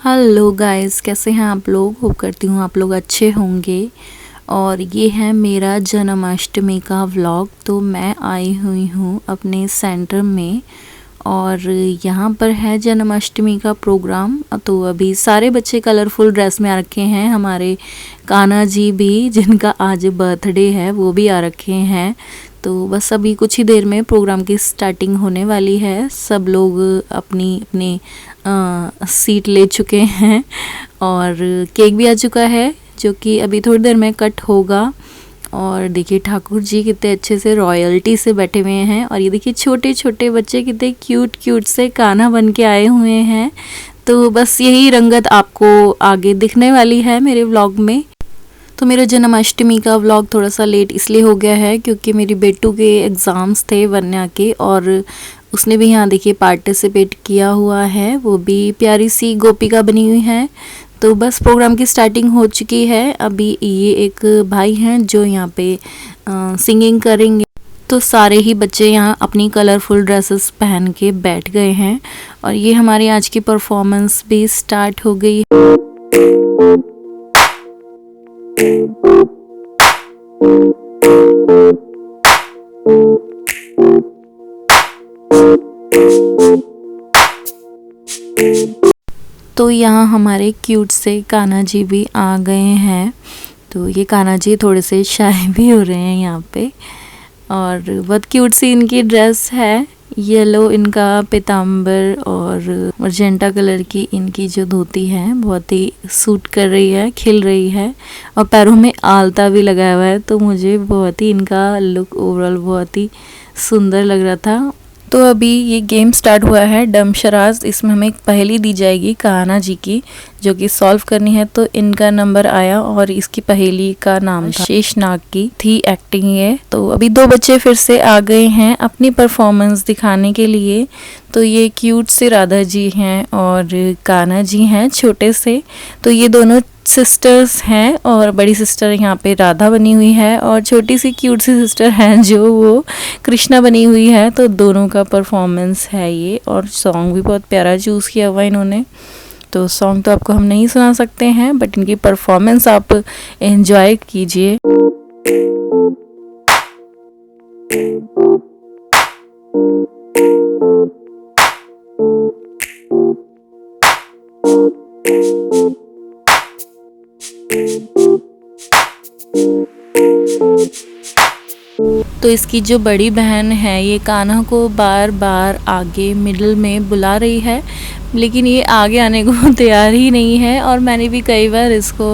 Hello guys, कैसे हैं आप लोग। होप करती हूँ आप लोग अच्छे होंगे। और ये है मेरा जन्माष्टमी का व्लॉग। तो मैं आई हुई हूँ अपने सेंटर में और यहाँ पर है जन्माष्टमी का प्रोग्राम। तो अभी सारे बच्चे कलरफुल ड्रेस में आ रखे हैं। हमारे कान्हा जी भी, जिनका आज बर्थडे है, वो भी आ रखे हैं। तो बस अभी कुछ ही देर में प्रोग्राम की स्टार्टिंग होने वाली है। सब लोग अपनी अपनी सीट ले चुके हैं और केक भी आ चुका है, जो कि अभी थोड़ी देर में कट होगा। और देखिए ठाकुर जी कितने अच्छे से रॉयल्टी से बैठे हुए हैं। और ये देखिए छोटे छोटे बच्चे कितने क्यूट क्यूट से कान्हा बन के आए हुए हैं। तो बस यही रंगत आपको आगे दिखने वाली है मेरे व्लॉग में। तो मेरा जन्माष्टमी का व्लॉग थोड़ा सा लेट इसलिए हो गया है क्योंकि मेरी बेटू के एग्ज़ाम्स थे वन्या के, और उसने भी यहाँ देखिए पार्टिसिपेट किया हुआ है। वो भी प्यारी सी गोपिका बनी हुई है। तो बस प्रोग्राम की स्टार्टिंग हो चुकी है। अभी ये एक भाई हैं जो यहाँ पे सिंगिंग करेंगे। तो सारे ही बच्चे यहाँ अपनी कलरफुल ड्रेसेस पहन के बैठ गए हैं और ये हमारी आज की परफॉर्मेंस भी स्टार्ट हो गई। तो यहाँ हमारे क्यूट से कान्हा जी भी आ गए हैं। तो ये कान्हा जी थोड़े से शाय भी हो रहे हैं यहाँ पे। और बहुत क्यूट सी इनकी ड्रेस है। येलो इनका पीताम्बर और मजेंटा कलर की इनकी जो धोती है बहुत ही सूट कर रही है, खिल रही है। और पैरों में आलता भी लगाया हुआ है। तो मुझे बहुत ही इनका लुक ओवरऑल बहुत ही सुंदर लग रहा था। तो अभी ये गेम स्टार्ट हुआ है डम शराज। इसमें हमें एक पहेली दी जाएगी कान्हा जी की, जो कि सॉल्व करनी है। तो इनका नंबर आया और इसकी पहेली का नाम था शेषनाग की थी एक्टिंग ये। तो अभी दो बच्चे फिर से आ गए हैं अपनी परफॉर्मेंस दिखाने के लिए। तो ये क्यूट से राधा जी हैं और कान्हा जी हैं छोटे से। तो ये दोनों सिस्टर्स हैं और बड़ी सिस्टर यहाँ पे राधा बनी हुई है और छोटी सी क्यूट सी सिस्टर हैं जो वो कृष्णा बनी हुई है। तो दोनों का परफॉर्मेंस है ये। और सॉन्ग भी बहुत प्यारा चूज़ किया हुआ इन्होंने। तो सॉन्ग तो आपको हम नहीं सुना सकते हैं, बट इनकी परफॉर्मेंस आप एंजॉय कीजिए। तो इसकी जो बड़ी बहन है ये कान्हा को बार बार आगे मिडिल में बुला रही है, लेकिन ये आगे आने को तैयार ही नहीं है। और मैंने भी कई बार इसको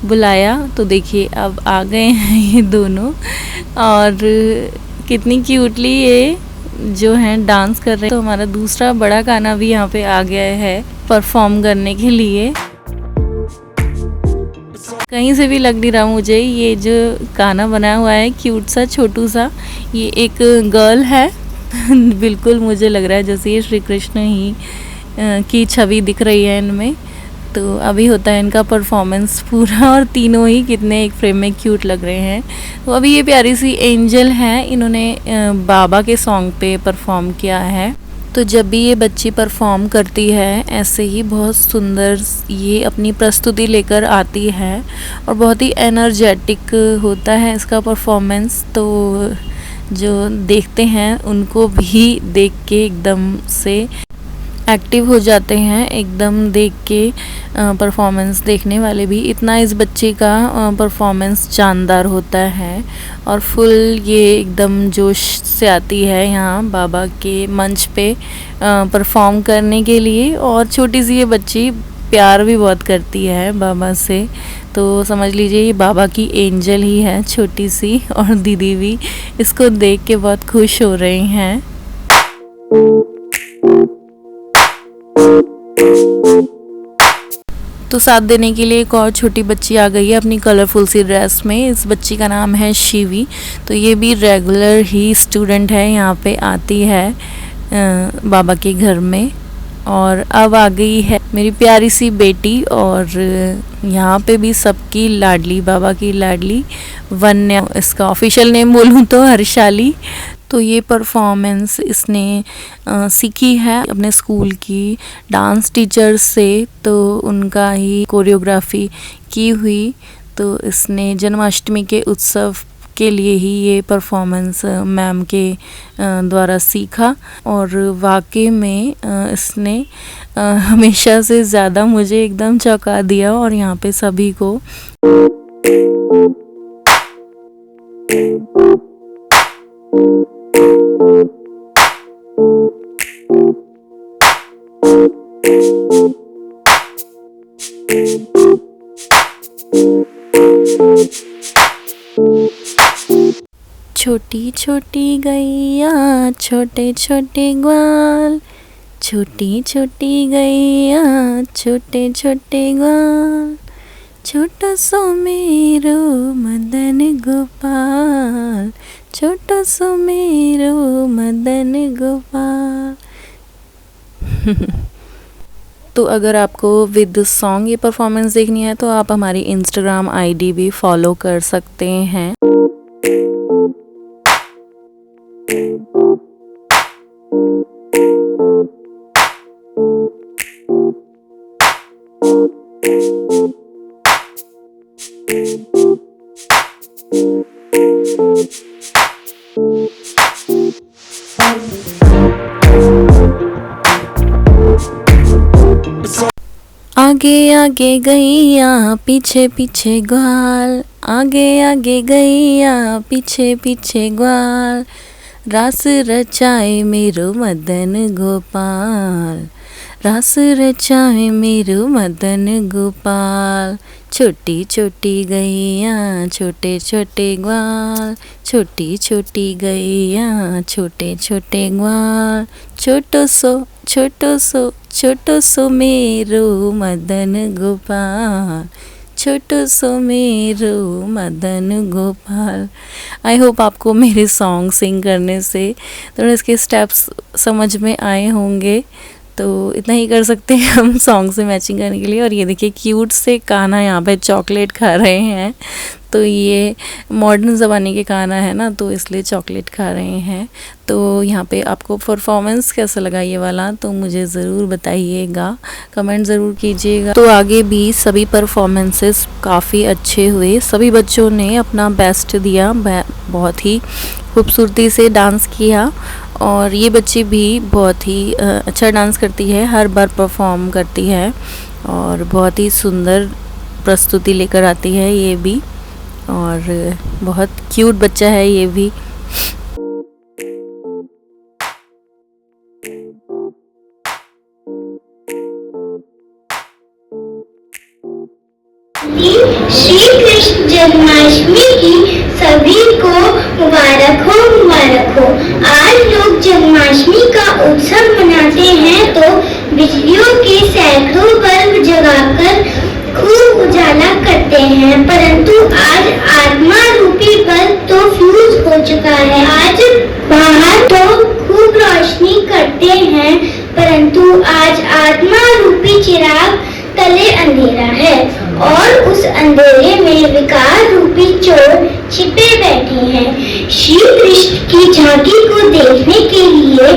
बुलाया। तो देखिए अब आ गए हैं ये दोनों और कितनी क्यूटली ये जो हैं डांस कर रहे हैं। तो हमारा दूसरा बड़ा कान्हा भी यहाँ पे आ गया है परफॉर्म करने के लिए। कहीं से भी लग नहीं रहा मुझे ये जो कान्हा बनाया हुआ है क्यूट सा छोटू सा, ये एक गर्ल है। बिल्कुल मुझे लग रहा है जैसे ये श्री कृष्ण ही की छवि दिख रही है इनमें। तो अभी होता है इनका परफॉर्मेंस पूरा और तीनों ही कितने एक फ्रेम में क्यूट लग रहे हैं। तो अभी ये प्यारी सी एंजल है, इन्होंने बाबा के सॉन्ग पे परफॉर्म किया है। तो जब भी ये बच्ची परफॉर्म करती है ऐसे ही बहुत सुंदर ये अपनी प्रस्तुति लेकर आती है और बहुत ही एनर्जेटिक होता है इसका परफॉर्मेंस। तो जो देखते हैं उनको भी देख के एकदम से एक्टिव हो जाते हैं, एकदम देख के परफॉर्मेंस देखने वाले भी। इतना इस बच्चे का परफॉर्मेंस शानदार होता है और फुल ये एकदम जोश से आती है यहाँ बाबा के मंच पे परफॉर्म करने के लिए। और छोटी सी ये बच्ची प्यार भी बहुत करती है बाबा से। तो समझ लीजिए ये बाबा की एंजल ही है छोटी सी। और दीदी भी इसको देख के बहुत खुश हो रही हैं। तो साथ देने के लिए एक और छोटी बच्ची आ गई है अपनी कलरफुल सी ड्रेस में। इस बच्ची का नाम है शिवी। तो ये भी रेगुलर ही स्टूडेंट है, यहाँ पे आती है बाबा के घर में। और अब आ गई है मेरी प्यारी सी बेटी और यहाँ पे भी सबकी लाडली, बाबा की लाडली वन्या, इसका ऑफिशियल नेम बोलूँ तो हर्षाली। तो ये परफॉर्मेंस इसने सीखी है अपने स्कूल की डांस टीचर से, तो उनका ही कोरियोग्राफी की हुई। तो इसने जन्माष्टमी के उत्सव के लिए ही ये परफॉर्मेंस मैम के द्वारा सीखा, और वाकई में इसने हमेशा से ज़्यादा मुझे एकदम चौंका दिया और यहाँ पे सभी को। छोटी छोटी गैया छोटे छोटे ग्वाल, छोटी छोटी गैया छोटे छोटे ग्वाल, छोटा सो मेरो मदन गोपाल, छोटा सो मेरो मदन गोपाल। तो अगर आपको विद सॉन्ग ये परफॉर्मेंस देखनी है तो आप हमारी इंस्टाग्राम आईडी भी फॉलो कर सकते हैं। आगे आगे गैया पीछे पीछे ग्वाल, आगे आगे गैया पीछे पीछे ग्वाल, रास रचाए मेरो मदन गोपाल, रास रचाए मेरो मदन गोपाल। छोटी छोटी गैया छोटे छोटे ग्वाल, छोटी छोटी गैया छोटे छोटे ग्वाल, छोटो सो मेरो मदन गोपाल, छोटो सो मेरो मदन गोपाल। आई होप आपको मेरे सॉन्ग सिंग करने से थोड़े इसके स्टेप्स समझ में आए होंगे। तो इतना ही कर सकते हैं हम सॉन्ग से मैचिंग करने के लिए। और ये देखिए क्यूट से कान्हा यहाँ पे चॉकलेट खा रहे हैं। तो ये मॉडर्न ज़माने के कान्हा है ना, तो इसलिए चॉकलेट खा रहे हैं। तो यहाँ पे आपको परफॉर्मेंस कैसा लगा ये वाला, तो मुझे ज़रूर बताइएगा, कमेंट ज़रूर कीजिएगा। तो आगे भी सभी परफॉर्मेंसेस काफ़ी अच्छे हुए, सभी बच्चों ने अपना बेस्ट दिया, बहुत ही खूबसूरती से डांस किया। और ये बच्ची भी बहुत ही अच्छा डांस करती है, हर बार परफॉर्म करती है और बहुत ही सुंदर प्रस्तुति लेकर आती है ये भी, और बहुत क्यूट बच्चा है ये भी। श्री कृष्ण जन्माष्टमी की सभी को मुबारक हो। आज लोग जन्माष्टमी का उत्सव मनाते हैं तो बिजलियों के सैकड़ों बल्ब जगाकर खूब उजाला करते हैं, परंतु आज आत्मा रूपी बल्ब तो फ्यूज हो चुका है। आज बाहर तो खूब रोशनी करते हैं, परंतु आज आत्मा रूपी चिराग तले अंधेरा है और उस अंधेरे में विकार रूपी चोर छिपे बैठे हैं। श्री कृष्ण की झांकी को देखने के लिए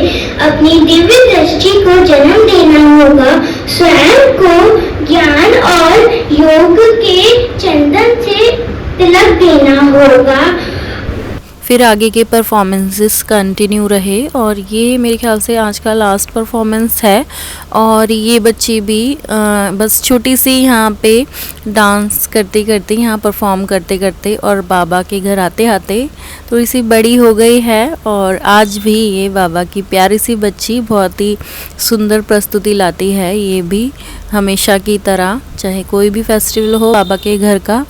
अपनी दिव्य दृष्टि को जन्म देना होगा, स्वयं को ज्ञान और योग के चंदन से तिलक देना होगा। फिर आगे के परफॉर्मेंसेस कंटिन्यू रहे और ये मेरे ख्याल से आज का लास्ट परफॉर्मेंस है। और ये बच्ची भी बस छोटी सी यहाँ पे डांस करते करते, यहाँ परफॉर्म करते करते और बाबा के घर आते आते थोड़ी सी बड़ी हो गई है। और आज भी ये बाबा की प्यारी सी बच्ची बहुत ही सुंदर प्रस्तुति लाती है, ये भी हमेशा की तरह, चाहे कोई भी फेस्टिवल हो बाबा के घर का।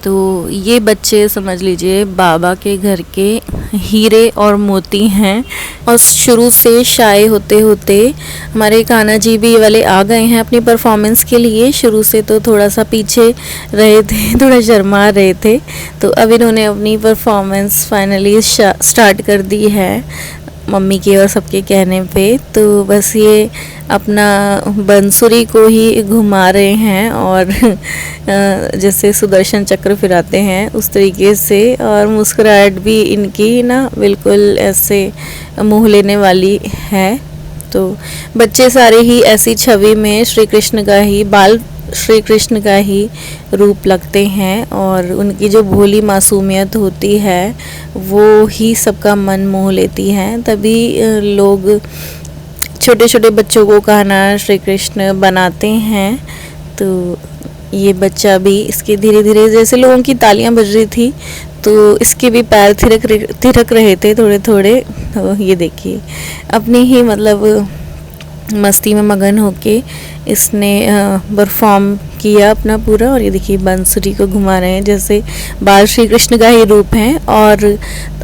तो ये बच्चे समझ लीजिए बाबा के घर के हीरे और मोती हैं। और शुरू से शाय होते होते हमारे कान्हा जी भी ये वाले आ गए हैं अपनी परफॉर्मेंस के लिए। शुरू से तो थोड़ा सा पीछे रहे थे, थोड़ा शर्मा रहे थे, तो अब इन्होंने अपनी परफॉर्मेंस फाइनली स्टार्ट कर दी है। मम्मी के और सबके कहने पे। तो बस ये अपना बंसुरी को ही घुमा रहे हैं और जैसे सुदर्शन चक्र फिराते हैं उस तरीके से, और मुस्कुराहट भी इनकी ना बिल्कुल ऐसे मोह लेने वाली है। तो बच्चे सारे ही ऐसी छवि में श्री कृष्ण का ही बाल श्री कृष्ण का ही रूप लगते हैं, और उनकी जो भोली मासूमियत होती है वो ही सबका मन मोह लेती है। तभी लोग छोटे छोटे बच्चों को कहना श्री कृष्ण बनाते हैं। तो ये बच्चा भी इसके धीरे धीरे जैसे लोगों की तालियां बज रही थी तो इसके भी पैर थिरक रहे थे थोड़े थोड़े। तो ये देखिए अपनी ही मतलब मस्ती में मगन होके इसने परफॉर्म किया अपना पूरा। और ये देखिए बांसुरी को घुमा रहे हैं जैसे बाल श्री कृष्ण का ही रूप है। और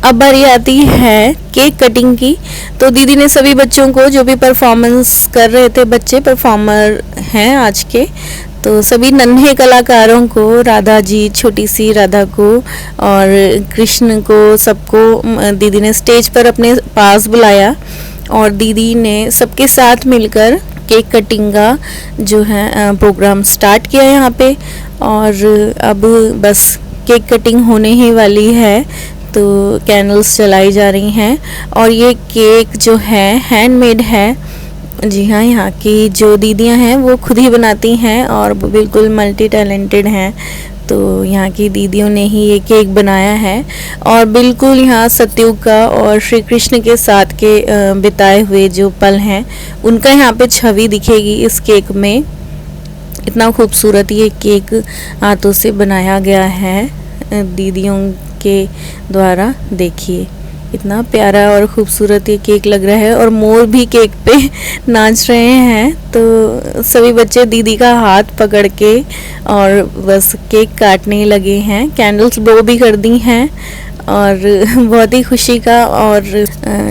अब बारी आती है केक कटिंग की। तो दीदी ने सभी बच्चों को जो भी परफॉर्मेंस कर रहे थे, बच्चे परफॉर्मर हैं आज के, तो सभी नन्हे कलाकारों को, राधा जी, छोटी सी राधा को और कृष्ण को, सबको दीदी ने स्टेज पर अपने पास बुलाया और दीदी ने सबके साथ मिलकर केक कटिंग का जो है प्रोग्राम स्टार्ट किया यहाँ पे। और अब बस केक कटिंग होने ही वाली है, तो कैंडल्स जलाई जा रही हैं। और ये केक जो है हैंडमेड है। जी हाँ, यहाँ की जो दीदियाँ हैं वो खुद ही बनाती हैं और बिल्कुल मल्टी टैलेंटेड हैं। तो यहाँ की दीदियों ने ही ये केक बनाया है और बिल्कुल यहाँ सतयुग का और श्री कृष्ण के साथ के बिताए हुए जो पल हैं उनका यहाँ पे छवि दिखेगी इस केक में। इतना खूबसूरत ये केक हाथों से बनाया गया है दीदियों के द्वारा। देखिए इतना प्यारा और खूबसूरत ये केक लग रहा है और मोर भी केक पे नाच रहे हैं। तो सभी बच्चे दीदी का हाथ पकड़ के और बस केक काटने लगे हैं। कैंडल्स ब्लो भी कर दी हैं और बहुत ही खुशी का और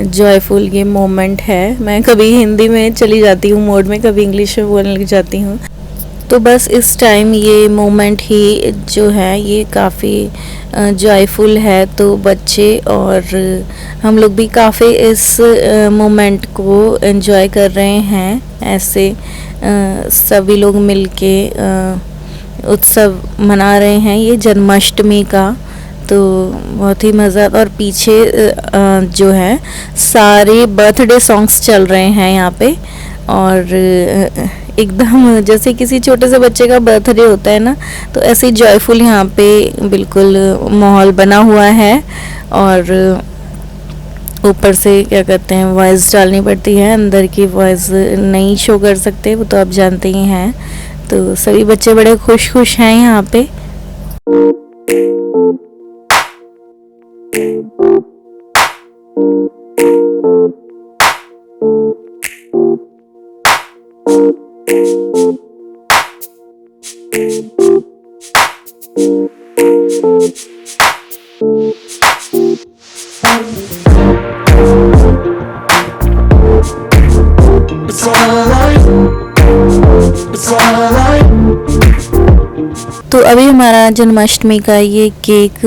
जॉयफुल ये मोमेंट है। मैं कभी हिंदी में चली जाती हूँ मोड में, कभी इंग्लिश में बोलने लग जाती हूँ। तो बस इस टाइम ये मोमेंट ही जो है ये काफ़ी जॉयफुल है। तो बच्चे और हम लोग भी काफ़ी इस मोमेंट को एंजॉय कर रहे हैं। ऐसे सभी लोग मिलके उत्सव मना रहे हैं ये जन्माष्टमी का। तो बहुत ही मज़ा। और पीछे जो है सारे बर्थडे सॉन्ग्स चल रहे हैं यहाँ पे और एकदम जैसे किसी छोटे से बच्चे का बर्थडे होता है ना, तो ऐसे ही जॉयफुल यहाँ पे बिल्कुल माहौल बना हुआ है। और ऊपर से क्या कहते हैं वॉइस डालनी पड़ती है, अंदर की वॉइस नहीं शो कर सकते, वो तो आप जानते ही हैं। तो सभी बच्चे बड़े खुश हैं यहाँ पे। तो अभी हमारा जन्माष्टमी का ये केक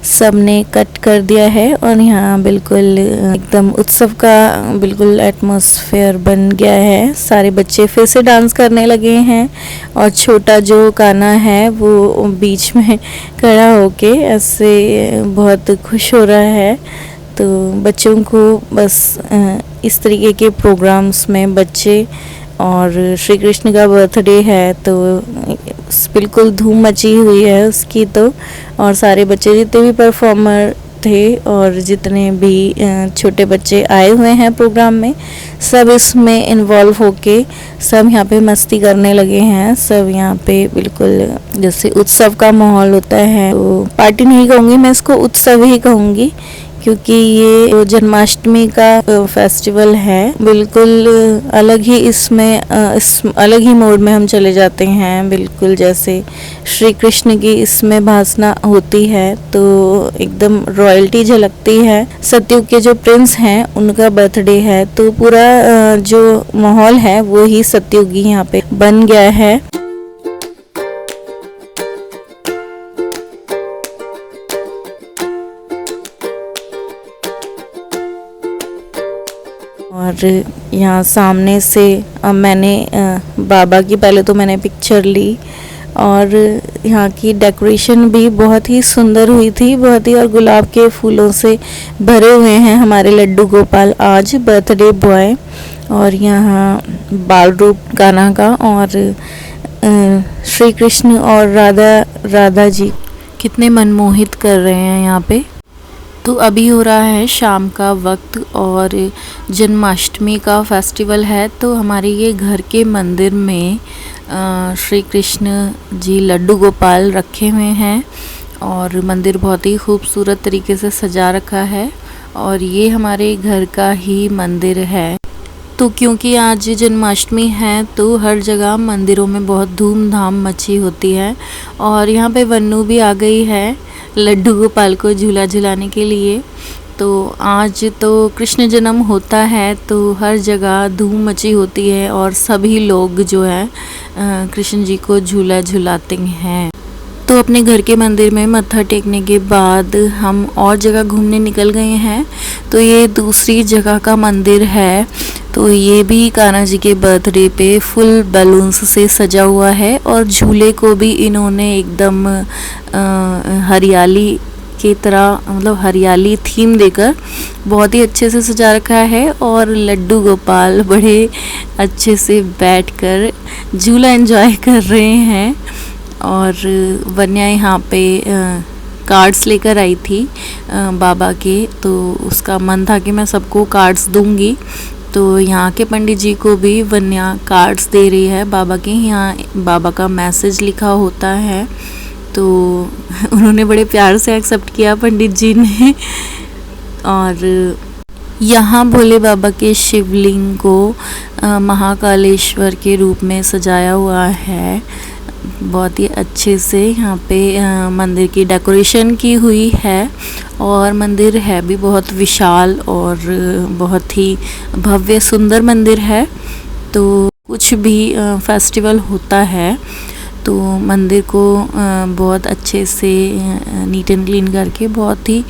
सबने कट कर दिया है और यहाँ बिल्कुल एकदम उत्सव का बिल्कुल एटमॉस्फेयर बन गया है। सारे बच्चे फिर से डांस करने लगे हैं और छोटा जो कान्हा है वो बीच में खड़ा होके ऐसे बहुत खुश हो रहा है। तो बच्चों को बस इस तरीके के प्रोग्राम्स में बच्चे और श्री कृष्ण का बर्थडे है तो बिल्कुल धूम मची हुई है उसकी। तो और सारे बच्चे जितने भी परफॉर्मर थे और जितने भी छोटे बच्चे आए हुए हैं प्रोग्राम में, सब इसमें इन्वॉल्व होके सब यहाँ पे मस्ती करने लगे हैं। सब यहाँ पे बिल्कुल जैसे उत्सव का माहौल होता है, तो पार्टी नहीं कहूँगी मैं, इसको उत्सव ही कहूँगी, क्योंकि ये जन्माष्टमी का फेस्टिवल है। बिल्कुल अलग ही इसमें अलग ही मोड में हम चले जाते हैं। बिल्कुल जैसे श्री कृष्ण की इसमें भासना होती है तो एकदम रॉयल्टी झलकती है। सतयुग के जो प्रिंस हैं उनका बर्थडे है तो पूरा जो माहौल है वो ही सतयुगी यहाँ पे बन गया है। और यहाँ सामने से मैंने बाबा की पहले तो मैंने पिक्चर ली, और यहाँ की डेकोरेशन भी बहुत ही सुंदर हुई थी, बहुत ही, और गुलाब के फूलों से भरे हुए हैं हमारे लड्डू गोपाल, आज बर्थडे बॉय। और यहाँ बाल रूप कान्हा का और श्री कृष्ण और राधा जी कितने मनमोहित कर रहे हैं यहाँ पे। तो अभी हो रहा है शाम का वक्त और जन्माष्टमी का फेस्टिवल है, तो हमारे ये घर के मंदिर में श्री कृष्ण जी लड्डू गोपाल रखे हुए हैं और मंदिर बहुत ही खूबसूरत तरीके से सजा रखा है, और ये हमारे घर का ही मंदिर है। तो क्योंकि आज जन्माष्टमी है तो हर जगह मंदिरों में बहुत धूमधाम मची होती है, और यहाँ पे वन्नू भी आ गई है लड्डू गोपाल को झूला झुलाने के लिए। तो आज तो कृष्ण जन्म होता है तो हर जगह धूम मची होती है और सभी लोग जो है कृष्ण जी को झूला झुलाते हैं। तो अपने घर के मंदिर में मत्था टेकने के बाद हम और जगह घूमने निकल गए हैं। तो ये दूसरी जगह का मंदिर है, तो ये भी कान्हा जी के बर्थडे पे फुल बैलून्स से सजा हुआ है, और झूले को भी इन्होंने एकदम हरियाली की तरह, मतलब हरियाली थीम देकर बहुत ही अच्छे से सजा रखा है, और लड्डू गोपाल बड़े अच्छे से बैठकर झूला एंजॉय कर रहे हैं। और वन्या यहाँ पे कार्ड्स लेकर आई थी बाबा के, तो उसका मन था कि मैं सबको कार्ड्स दूंगी, तो यहाँ के पंडित जी को भी वन्या कार्ड्स दे रही है बाबा के। यहाँ बाबा का मैसेज लिखा होता है, तो उन्होंने बड़े प्यार से एक्सेप्ट किया पंडित जी ने। और यहाँ भोले बाबा के शिवलिंग को महाकालेश्वर के रूप में सजाया हुआ है, बहुत ही अच्छे से यहाँ पे मंदिर की डेकोरेशन की हुई है, और मंदिर है भी बहुत विशाल और बहुत ही भव्य सुंदर मंदिर है। तो कुछ भी फेस्टिवल होता है तो मंदिर को बहुत अच्छे से नीट एंड क्लीन करके बहुत ही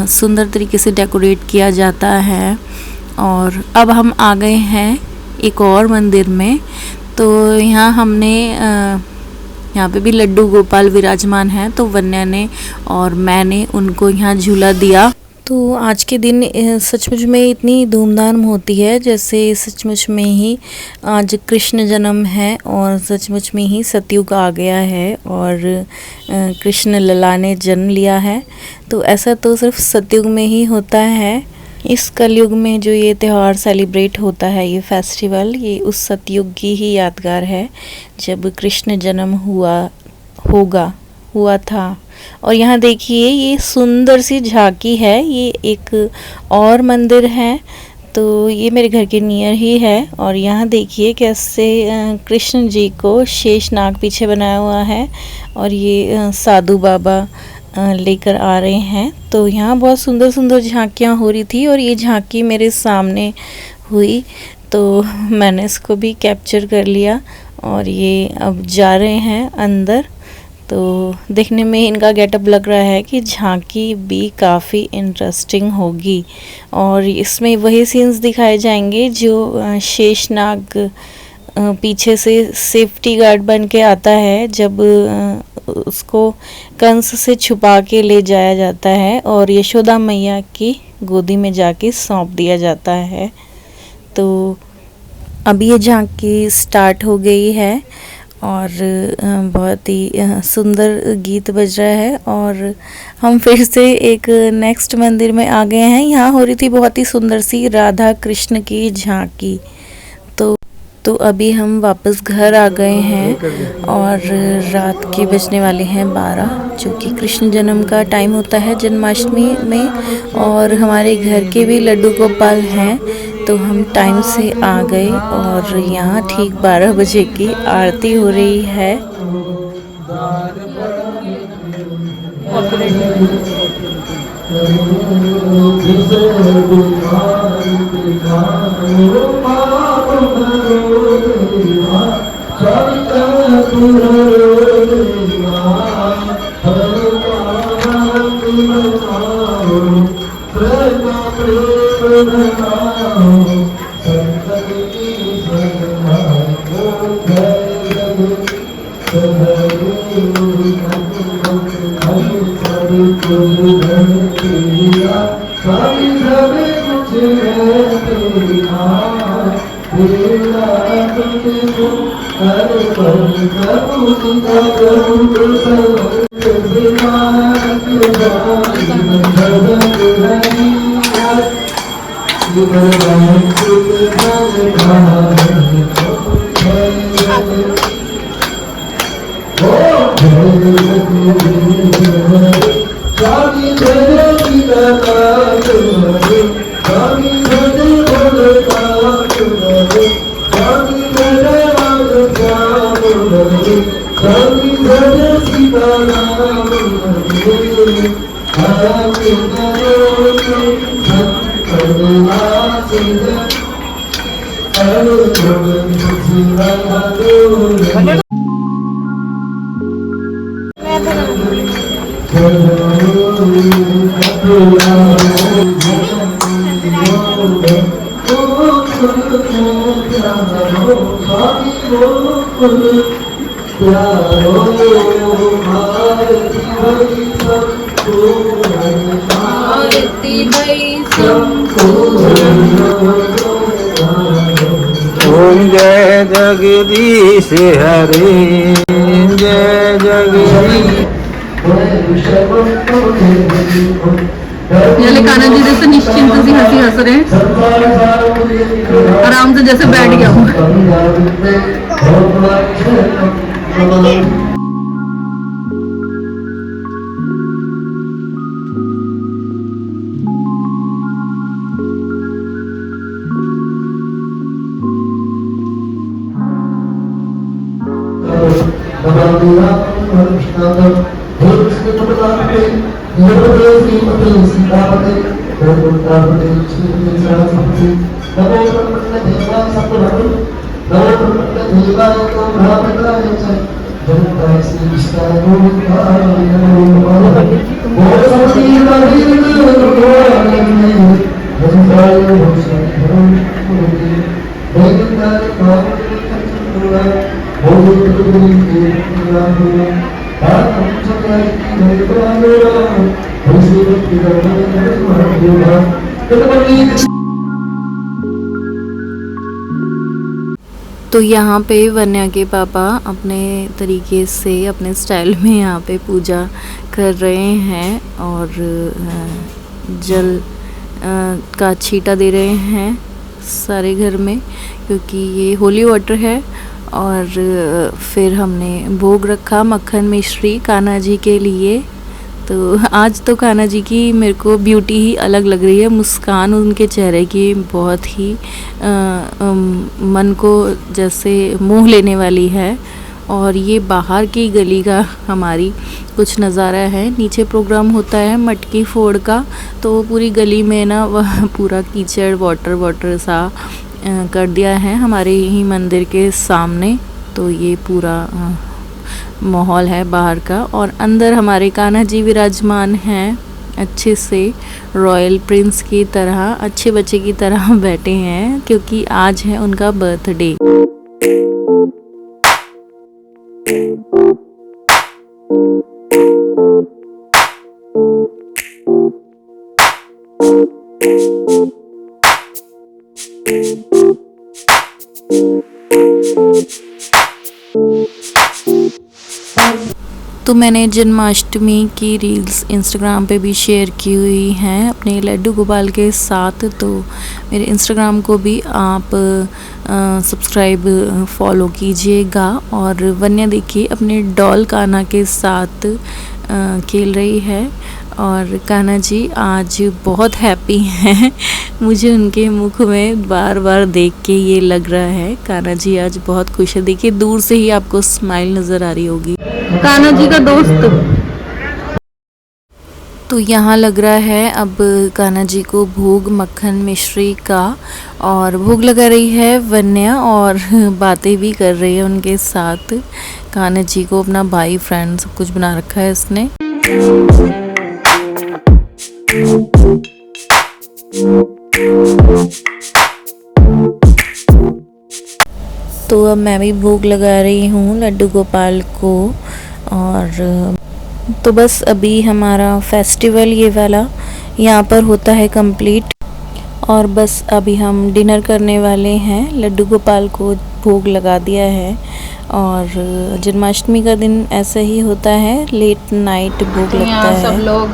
सुंदर तरीके से डेकोरेट किया जाता है। और अब हम आ गए हैं एक और मंदिर में, तो यहाँ हमने यहाँ पे भी लड्डू गोपाल विराजमान हैं, तो वन्या ने और मैंने उनको यहाँ झूला दिया। तो आज के दिन सचमुच में इतनी धूमधाम होती है जैसे सचमुच में ही आज कृष्ण जन्म है और सचमुच में ही सतयुग आ गया है और कृष्ण लला ने जन्म लिया है। तो ऐसा तो सिर्फ सतयुग में ही होता है। इस कलयुग में जो ये त्यौहार सेलिब्रेट होता है, ये फेस्टिवल, ये उस सतयुग की ही यादगार है जब कृष्ण जन्म हुआ था। और यहाँ देखिए ये सुंदर सी झांकी है, ये एक और मंदिर है, तो ये मेरे घर के नियर ही है। और यहाँ देखिए कैसे कृष्ण जी को शेषनाग पीछे बनाया हुआ है और ये साधु बाबा लेकर आ रहे हैं। तो यहाँ बहुत सुंदर सुंदर झांकियाँ हो रही थी और ये झांकी मेरे सामने हुई तो मैंने इसको भी कैप्चर कर लिया। और ये अब जा रहे हैं अंदर, तो देखने में इनका गेटअप लग रहा है कि झांकी भी काफ़ी इंटरेस्टिंग होगी। और इसमें वही सीन्स दिखाए जाएंगे जो शेषनाग पीछे से सेफ्टी गार्ड बन के आता है जब उसको कंस से छुपा के ले जाया जाता है और यशोदा मैया की गोदी में जाके सौंप दिया जाता है। तो अभी ये झांकी स्टार्ट हो गई है और बहुत ही सुंदर गीत बज रहा है और हम फिर से एक नेक्स्ट मंदिर में आ गए हैं। यहाँ हो रही थी बहुत ही सुंदर सी राधा कृष्ण की झांकी। तो अभी हम वापस घर आ गए हैं और रात के बजने वाले हैं 12, जो कि कृष्ण जन्म का टाइम होता है जन्माष्टमी में। और हमारे घर के भी लड्डू गोपाल हैं, तो हम टाइम से आ गए और यहाँ ठीक 12 बजे की आरती हो रही है। ओम जय जगदीश हरे जय जगदीश। ये कान्हा जी जैसे निश्चिंत सी हंसी हंस रहे हैं, आराम से जैसे बैठ गया हूँ। तो यहाँ पे वन्या के पापा अपने तरीके से अपने स्टाइल में यहाँ पे पूजा कर रहे हैं और जल का छींटा दे रहे हैं सारे घर में, क्योंकि ये होली वाटर है। और फिर हमने भोग रखा मक्खन मिश्री कान्हा जी के लिए। तो आज तो कान्हा जी की मेरे को ब्यूटी ही अलग लग रही है, मुस्कान उनके चेहरे की बहुत ही मन को जैसे मोह लेने वाली है। और ये बाहर की गली का हमारी कुछ नज़ारा है। नीचे प्रोग्राम होता है मटकी फोड़ का, तो पूरी गली में ना वह पूरा कीचड़ वाटर सा कर दिया है हमारे ही मंदिर के सामने। तो ये पूरा माहौल है बाहर का, और अंदर हमारे कान्हा जी विराजमान हैं अच्छे से, रॉयल प्रिंस की तरह, अच्छे बच्चे की तरह बैठे हैं, क्योंकि आज है उनका बर्थडे। तो मैंने जन्माष्टमी की रील्स इंस्टाग्राम पे भी शेयर की हुई हैं अपने लड्डू गोपाल के साथ। तो मेरे इंस्टाग्राम को भी आप सब्सक्राइब फॉलो कीजिएगा। और वन्या देखिए अपने डॉल कान्हा के साथ खेल रही है, और कान्हा जी आज बहुत हैप्पी हैं। मुझे उनके मुख में बार बार देख के ये लग रहा है कान्हा जी आज बहुत खुश है। देखिए दूर से ही आपको स्माइल नज़र आ रही होगी, कान्हा जी का दोस्त। तो यहाँ लग रहा है अब कान्हा जी को भोग मक्खन मिश्री का, और भोग लगा रही है वन्या और बातें भी कर रही है उनके साथ। कान्हा जी को अपना भाई फ्रेंड सब कुछ बना रखा है इसने। तो अब मैं भी भोग लगा रही हूँ लड्डू गोपाल को। और तो बस अभी हमारा फेस्टिवल ये वाला यहाँ पर होता है कंप्लीट। और बस अभी हम डिनर करने वाले हैं। लड्डू गोपाल को भोग लगा दिया है। और जन्माष्टमी का दिन ऐसा ही होता है, लेट नाइट भोग लगता यहाँ है। सब लोग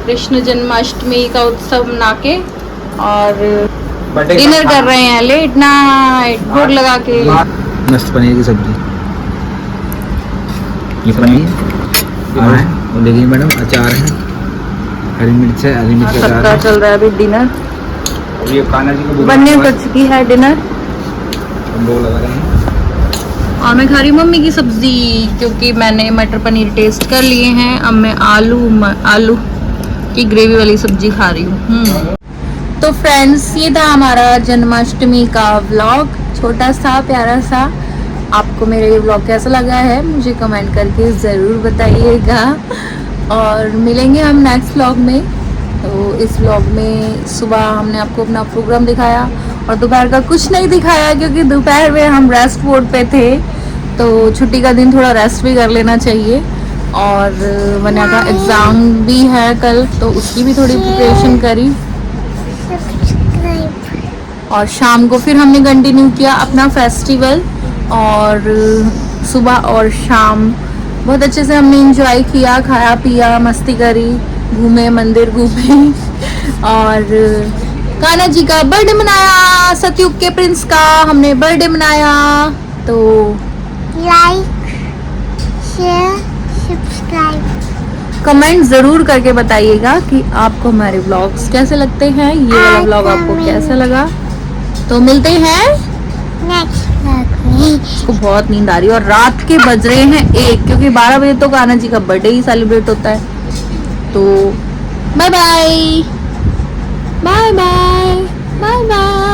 कृष्ण जन्माष्टमी का उत्सव मना के और डिनर कर रहे हैं लेट नाइट भोग लगा के। मस्त पनीर की सब्जी, ये पनीर है, और देखिए मैडम अचार है, हरी मिर्च है, हरी मिर्च का अचार सबका है। चल रहा है अभी डिनर, और ये कान्हा जी को बनने कर चुकी है डिनर। हम भोग लगा रहे हैं। और मैं खा रही हूँ मम्मी की सब्जी, क्योंकि मैंने मटर पनीर टेस्ट कर लिए हैं। अब मैं आलू की ग्रेवी वाली सब्जी खा रही हूँ। तो फ्रेंड्स, ये था हमारा जन्माष्टमी का व्लॉग, छोटा सा प्यारा सा। आपको मेरा ये व्लॉग कैसा लगा है मुझे कमेंट करके ज़रूर बताइएगा। और मिलेंगे हम नेक्स्ट व्लॉग में। तो इस व्लॉग में सुबह हमने आपको अपना प्रोग्राम दिखाया और दोपहर का कुछ नहीं दिखाया, क्योंकि दोपहर में हम रेस्ट मोड पे थे। तो छुट्टी का दिन थोड़ा रेस्ट भी कर लेना चाहिए। और वन्या का एग्ज़ाम भी है कल, तो उसकी भी थोड़ी प्रिपरेशन करी। और शाम को फिर हमने कंटिन्यू किया अपना फेस्टिवल। और सुबह और शाम बहुत अच्छे से हमने एंजॉय किया, खाया पिया, मस्ती करी, घूमे, मंदिर घूमे। और कान्हा जी का बर्थडे मनाया, सतयुग के प्रिंस का हमने बर्थडे मनाया। तो लाइक, शेयर, सब्सक्राइब। कमेंट ज़रूर करके बताइएगा कि आपको हमारे व्लॉग्स कैसे लगते हैं, ये वाला व्लॉग आपको कैसा लगा। तो मिलते हैं नेक्स्ट व्लॉग में। इसको बहुत नींद आ रही है और रात के बज रहे हैं 1, क्योंकि 12 बजे तो कान्हा जी का बर्थडे ही सेलिब्रेट होता है। तो bye bye bye bye bye bye.